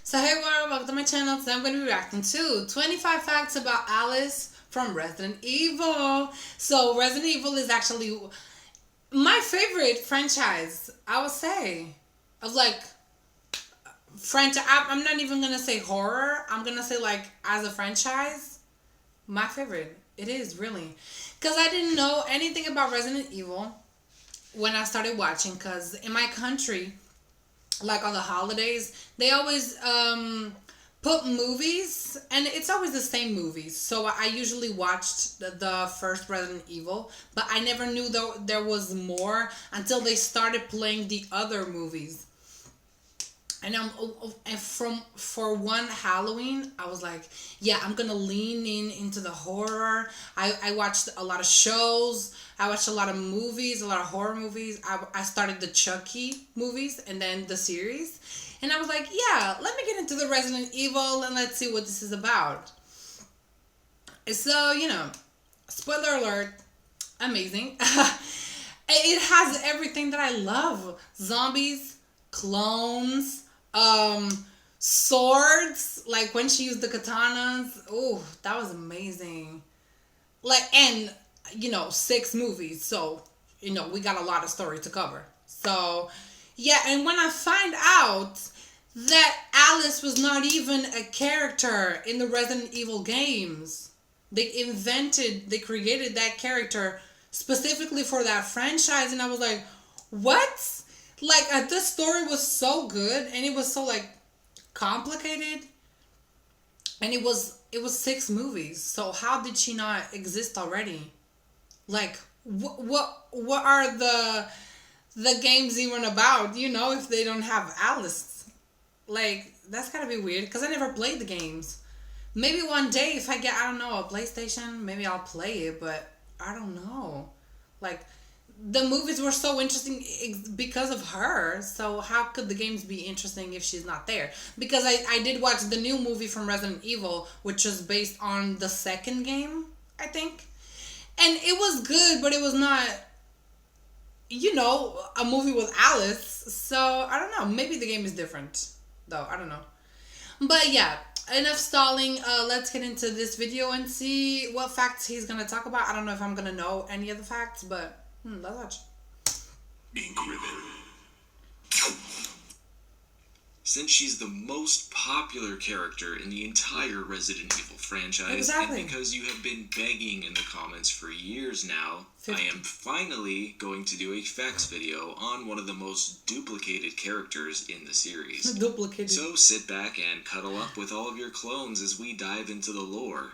So hey everyone, welcome to my channel. Today I'm going to be reacting to 25 facts about Alice from Resident Evil. So Resident Evil is actually my favorite franchise, I would say. Of like, franchise, I'm not even going to say horror. I'm going to say like, as a franchise, my favorite. It is really. Because I didn't know anything about Resident Evil when I started watching. Because in my country, like on the holidays, they always put movies, and it's always the same movies. So I usually watched the first Resident Evil, but I never knew there was more until they started playing the other movies. And and for one Halloween, I was like, yeah, I'm gonna lean into the horror. I watched a lot of shows. I watched a lot of movies, a lot of horror movies. I started the Chucky movies and then the series, and I was like, yeah, let me get into the Resident Evil and let's see what this is about. So spoiler alert, amazing. It has everything that I love: zombies, clones, swords, like when she used the katanas. Oh, that was amazing. Like, and 6 movies, so we got a lot of story to cover. So yeah, and when I find out that Alice was not even a character in the Resident Evil games, they created that character specifically for that franchise, and I was like, what? Like, this story was so good, and it was so like complicated, and it was 6 movies. So how did she not exist already? Like, what are the games even about? If they don't have Alice, like, that's gotta be weird. Cause I never played the games. Maybe one day if I get, I don't know, a PlayStation, maybe I'll play it. But I don't know. Like, the movies were so interesting because of her. So how could the games be interesting if she's not there? Because I did watch the new movie from Resident Evil, which was based on the second game, I think. And it was good, but it was not, a movie with Alice. So I don't know. Maybe the game is different, though. I don't know. But yeah, enough stalling. Let's get into this video and see what facts he's gonna talk about. I don't know if I'm gonna know any of the facts, but let's watch. Ink ribbon. Since she's the most popular character in the entire Resident Evil franchise, Exactly. and because you have been begging in the comments for years now, 50. I am finally going to do a facts video on one of the most duplicated characters in the series. Duplicated. So sit back and cuddle up with all of your clones as we dive into the lore.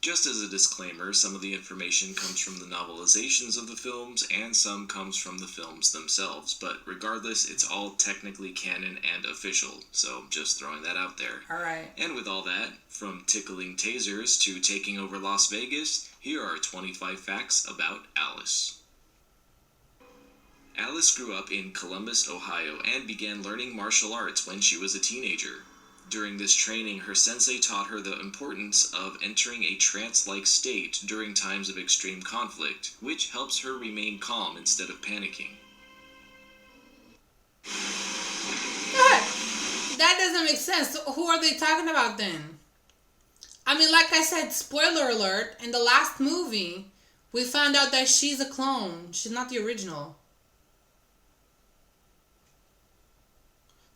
Just as a disclaimer, some of the information comes from the novelizations of the films, and some comes from the films themselves, but regardless, it's all technically canon and official, so just throwing that out there. Alright. And with all that, from tickling tasers to taking over Las Vegas, here are 25 facts about Alice. Alice grew up in Columbus, Ohio, and began learning martial arts when she was a teenager. During this training, her sensei taught her the importance of entering a trance-like state during times of extreme conflict, which helps her remain calm instead of panicking. That doesn't make sense. So who are they talking about then? I mean, like I said, spoiler alert, in the last movie, we found out that she's a clone. She's not the original.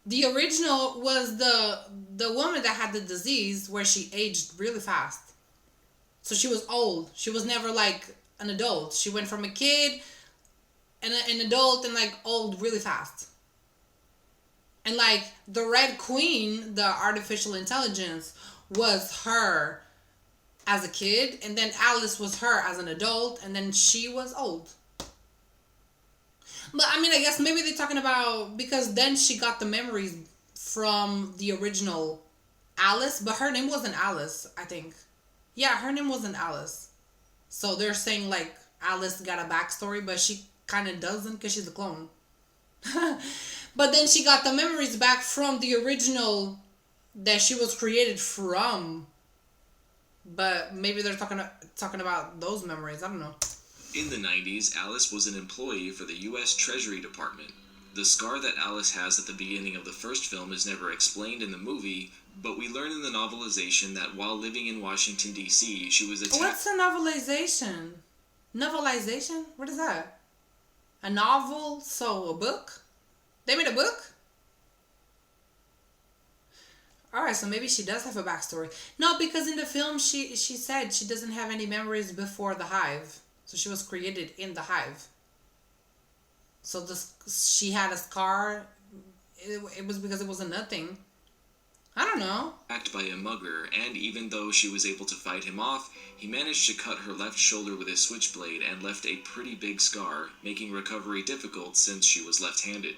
The original was the woman that had the disease where she aged really fast. So she was old. She was never like an adult. She went from a kid and an adult and like old really fast. And like the Red Queen, the artificial intelligence, was her as a kid, and then Alice was her as an adult, and then she was old. But I mean, I guess maybe they're talking about, because then she got the memories from the original Alice, but her name wasn't Alice, I think. Yeah, her name wasn't Alice. So they're saying like Alice got a backstory, but she kind of doesn't because she's a clone. But then she got the memories back from the original that she was created from. But maybe they're talking about those memories. I don't know. In the 90s, Alice was an employee for the U.S. Treasury Department. The scar that Alice has at the beginning of the first film is never explained in the movie, but we learn in the novelization that while living in Washington, D.C., she was attacked... What's a novelization? Novelization? What is that? A novel? So, a book? They made a book? Alright, so maybe she does have a backstory. No, because in the film she said she doesn't have any memories before the hive. So she was created in the hive. So she had a scar. It was because it was a nothing. I don't know. Attacked by a mugger, and even though she was able to fight him off, he managed to cut her left shoulder with a switchblade and left a pretty big scar, making recovery difficult since she was left-handed.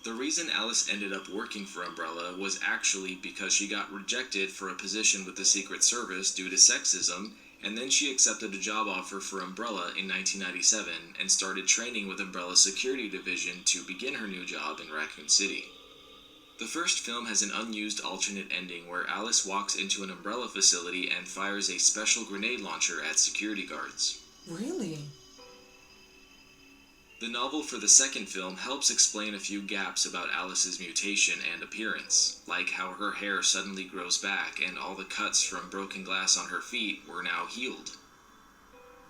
The reason Alice ended up working for Umbrella was actually because she got rejected for a position with the Secret Service due to sexism, and then she accepted a job offer for Umbrella in 1997 and started training with Umbrella's security division to begin her new job in Raccoon City. The first film has an unused alternate ending where Alice walks into an Umbrella facility and fires a special grenade launcher at security guards. Really? The novel for the second film helps explain a few gaps about Alice's mutation and appearance, like how her hair suddenly grows back and all the cuts from broken glass on her feet were now healed.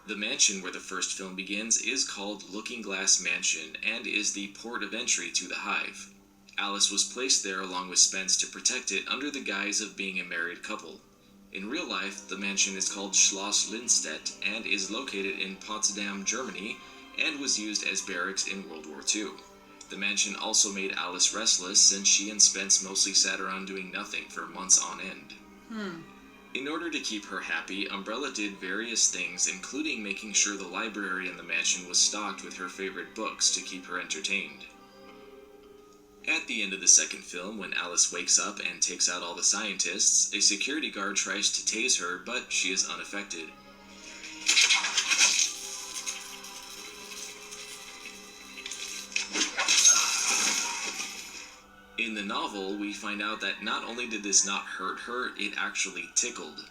The mansion where the first film begins is called Looking Glass Mansion and is the port of entry to the hive. Alice was placed there along with Spence to protect it under the guise of being a married couple. In real life, the mansion is called Schloss Lindstedt and is located in Potsdam, Germany, and was used as barracks in World War II. The mansion also made Alice restless since she and Spence mostly sat around doing nothing for months on end. In order to keep her happy, Umbrella did various things, including making sure the library in the mansion was stocked with her favorite books to keep her entertained. At the end of the second film, when Alice wakes up and takes out all the scientists, a security guard tries to tase her, but she is unaffected. In the novel, we find out that not only did this not hurt her, it actually tickled.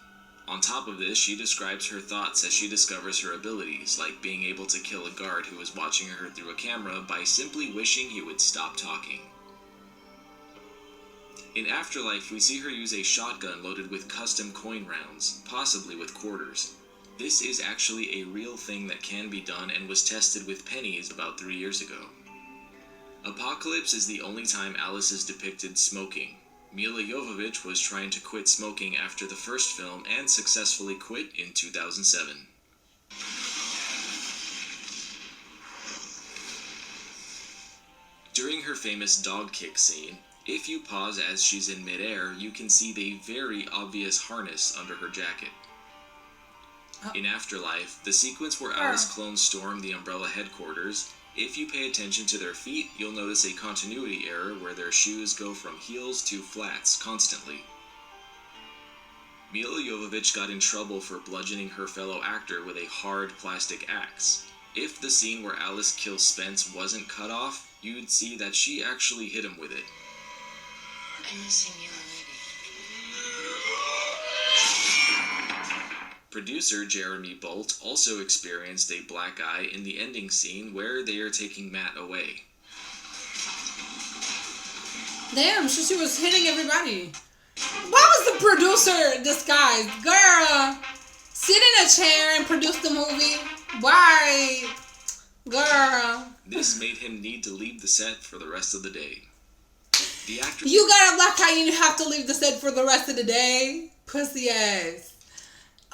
On top of this, she describes her thoughts as she discovers her abilities, like being able to kill a guard who was watching her through a camera by simply wishing he would stop talking. In Afterlife, we see her use a shotgun loaded with custom coin rounds, possibly with quarters. This is actually a real thing that can be done and was tested with pennies about 3 years ago. Apocalypse is the only time Alice is depicted smoking. Milla Jovovich was trying to quit smoking after the first film and successfully quit in 2007. During her famous dog kick scene, if you pause as she's in midair, you can see the very obvious harness under her jacket. In Afterlife, the sequence where Alice clones storm the Umbrella headquarters, if you pay attention to their feet, you'll notice a continuity error where their shoes go from heels to flats constantly. Milla Jovovich got in trouble for bludgeoning her fellow actor with a hard plastic axe. If the scene where Alice kills Spence wasn't cut off, you'd see that she actually hit him with it. I'm missing you, lady. Producer Jeremy Bolt also experienced a black eye in the ending scene where they are taking Matt away. Damn, she was hitting everybody. Why was the producer disguised? Girl, sit in a chair and produce the movie. Why? Girl. This made him need to leave the set for the rest of the day. The actor... You got a black eye and you have to leave the set for the rest of the day? Pussy ass.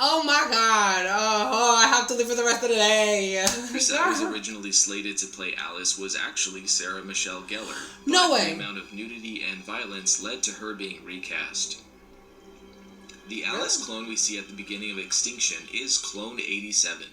Oh my god. Oh, I have to leave for the rest of the day. The actress that was originally slated to play Alice was actually Sarah Michelle Gellar. No way. The amount of nudity and violence led to her being recast. The Alice clone we see at the beginning of Extinction is Clone 87.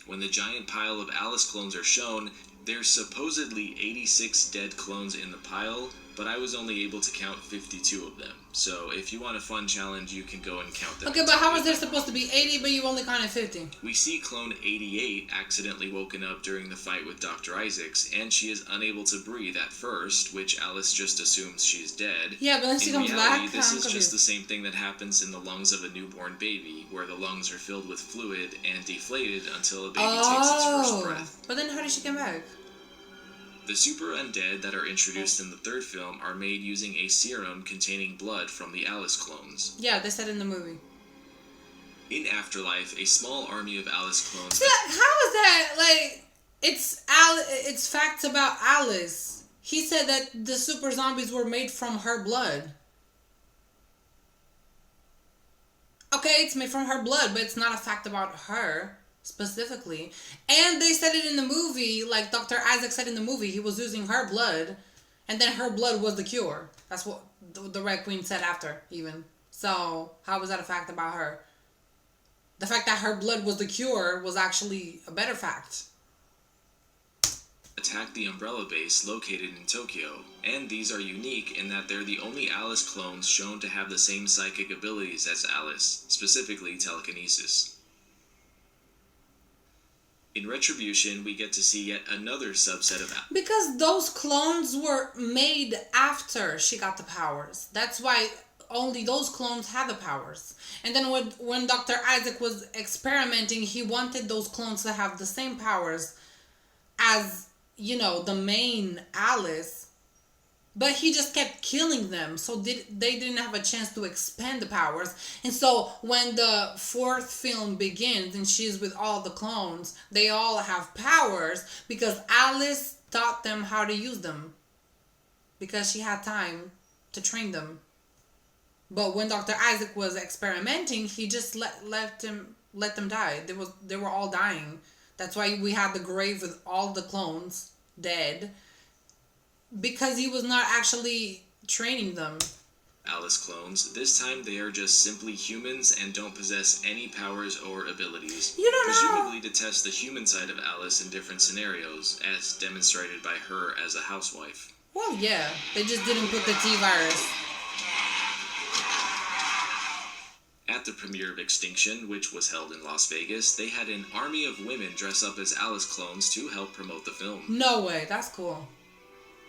When the giant pile of Alice clones are shown, there's supposedly 86 dead clones in the pile, but I was only able to count 52 of them. So if you want a fun challenge, you can go and count them. Okay, but how was there supposed to be 80, but you only counted 50? We see Clone 88 accidentally woken up during the fight with Dr. Isaacs, and she is unable to breathe at first, which Alice just assumes she's dead. Yeah, but then she comes reality, back. This is just the same thing that happens in the lungs of a newborn baby, where the lungs are filled with fluid and deflated until a baby takes its first breath. But then how did she come back? The super undead that are introduced in the third film are made using a serum containing blood from the Alice clones. Yeah, they said in the movie. In Afterlife, a small army of Alice clones... How is that, like, it's facts about Alice. He said that the super zombies were made from her blood. Okay, it's made from her blood, but it's not a fact about her specifically. And they said it in the movie, like Dr. Isaac said in the movie, he was using her blood, and then her blood was the cure. That's what the Red Queen said after, even. So, how was that a fact about her? The fact that her blood was the cure was actually a better fact. Attack the Umbrella base located in Tokyo, and these are unique in that they're the only Alice clones shown to have the same psychic abilities as Alice, specifically telekinesis. In Retribution, we get to see yet another subset of Alice. Because those clones were made after she got the powers. That's why only those clones had the powers. And then when Dr. Isaac was experimenting, he wanted those clones to have the same powers as, you know, the main Alice, but he just kept killing them, so they didn't have a chance to expand the powers. And so when the fourth film begins and she's with all the clones, they all have powers because Alice taught them how to use them because she had time to train them. But when Dr. Isaac was experimenting, he just let them die. They were all dying. That's why we had the grave with all the clones dead. Because he was not actually training them. Alice clones. This time they are just simply humans and don't possess any powers or abilities. You don't know. Presumably to test the human side of Alice in different scenarios, as demonstrated by her as a housewife. Well, yeah. They just didn't put the T-virus. At the premiere of Extinction, which was held in Las Vegas, they had an army of women dress up as Alice clones to help promote the film. No way. That's cool.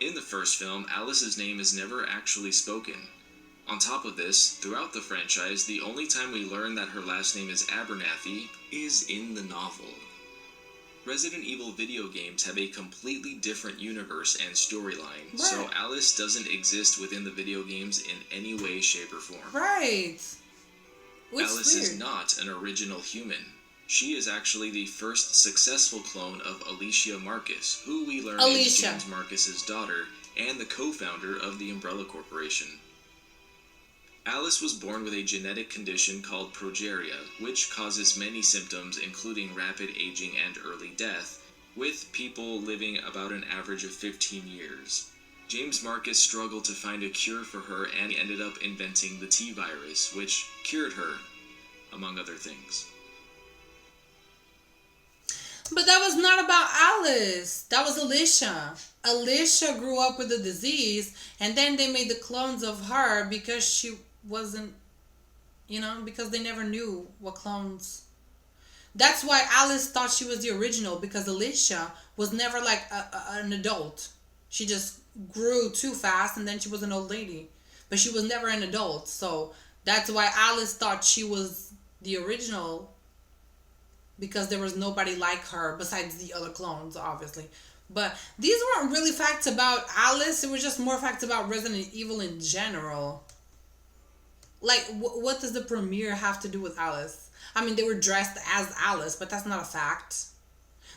In the first film, Alice's name is never actually spoken. On top of this, throughout the franchise, the only time we learn that her last name is Abernathy is in the novel. Resident Evil video games have a completely different universe and storyline, Right. so Alice doesn't exist within the video games in any way, shape, or form. Right. Which Alice is weird. not an original human. She is actually the first successful clone of Alicia Marcus, who we learn is James Marcus's daughter and the co-founder of the Umbrella Corporation. Alice was born with a genetic condition called progeria, which causes many symptoms including rapid aging and early death, with people living about an average of 15 years. James Marcus struggled to find a cure for her and ended up inventing the T-virus, which cured her, among other things. But that was not about Alice. That was Alicia. Alicia grew up with the disease, and then they made the clones of her because she wasn't, because they never knew what clones. That's why Alice thought she was the original, because Alicia was never like an adult. She just grew too fast, and then she was an old lady. But she was never an adult, so that's why Alice thought she was the original, because there was nobody like her besides the other clones, obviously. But these weren't really facts about Alice. It was just more facts about Resident Evil in general. Like, what does the premiere have to do with Alice? I mean, they were dressed as Alice, but that's not a fact.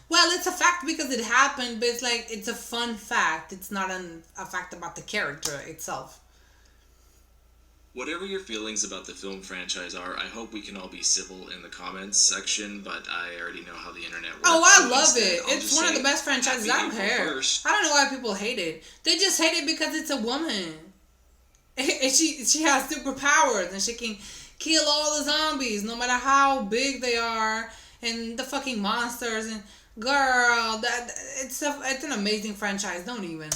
Well, it's a fact because it happened, but it's like, it's a fun fact. It's not a fact about the character itself. Whatever your feelings about the film franchise are, I hope we can all be civil in the comments section, but I already know how the internet works. Oh, I so love instead, it. I'll It's just one of say the best franchises. I don't Happy care. April 1st. I don't know why people hate it. They just hate it because it's a woman. And she has superpowers and she can kill all the zombies no matter how big they are, and the fucking monsters, and girl, it's an amazing franchise. Don't even.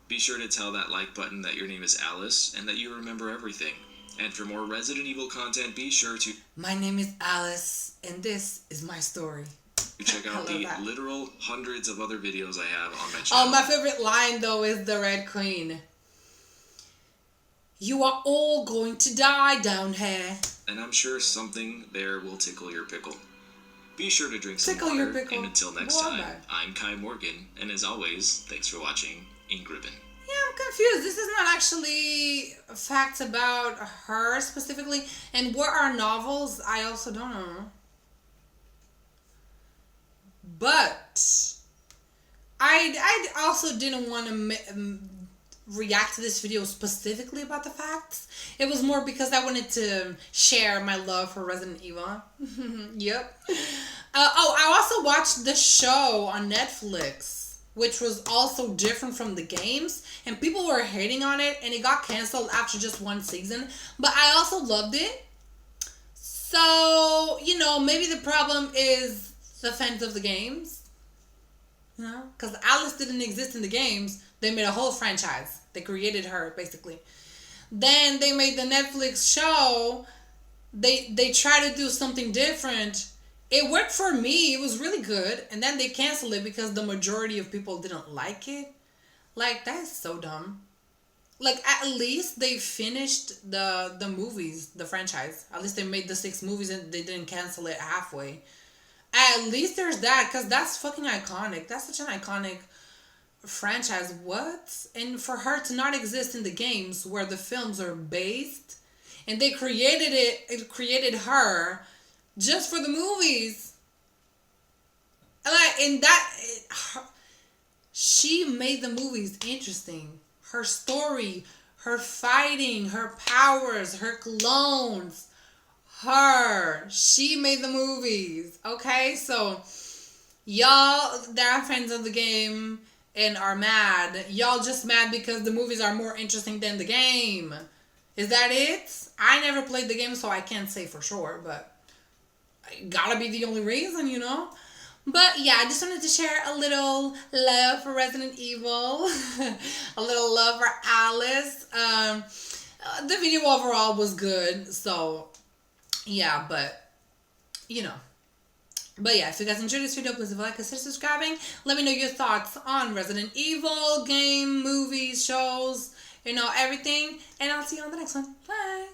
Be sure to tell that like button that your name is Alice and that you remember everything. And for more Resident Evil content, be sure to... My name is Alice, and this is my story. check I out love the that. literal hundreds of other videos I have on my channel. Oh, my favorite line, though, is the Red Queen. You are all going to die down here. And I'm sure something there will tickle your pickle. Be sure to drink some Tickle your water, pickle. and until next Well, time, bye. I'm Kai Morgan, and as always, thanks for watching Ingriven. Yeah, I'm confused. This is not actually facts about her specifically. And what are novels? I also don't know. But I also didn't want to react to this video specifically about the facts. It was more because I wanted to share my love for Resident Evil. Yep. I also watched the show on Netflix, which was also different from the games, and people were hating on it, and it got canceled after just one season. But I also loved it. So, maybe the problem is the fans of the games. Because Alice didn't exist in the games. They made a whole franchise. They created her, basically. Then they made the Netflix show. They tried to do something different. It worked for me. It was really good. And then they canceled it because the majority of people didn't like it. Like, that is so dumb. Like, at least they finished the movies, the franchise. At least they made the 6 movies and they didn't cancel it halfway. At least there's that, because that's fucking iconic. That's such an iconic franchise. What? And for her to not exist in the games where the films are based, and they it created her just for the movies. She made the movies interesting. Her story, her fighting, her powers, her clones. She made the movies. Okay, so y'all that are fans of the game and are mad, y'all just mad because the movies are more interesting than the game. Is that it? I never played the game, so I can't say for sure, but it gotta be the only reason, But yeah, I just wanted to share a little love for Resident Evil, a little love for Alice. The video overall was good, so yeah, but But yeah, if you guys enjoyed this video, please leave a like, consider subscribing. Let me know your thoughts on Resident Evil, game, movies, shows, everything. And I'll see you on the next one. Bye.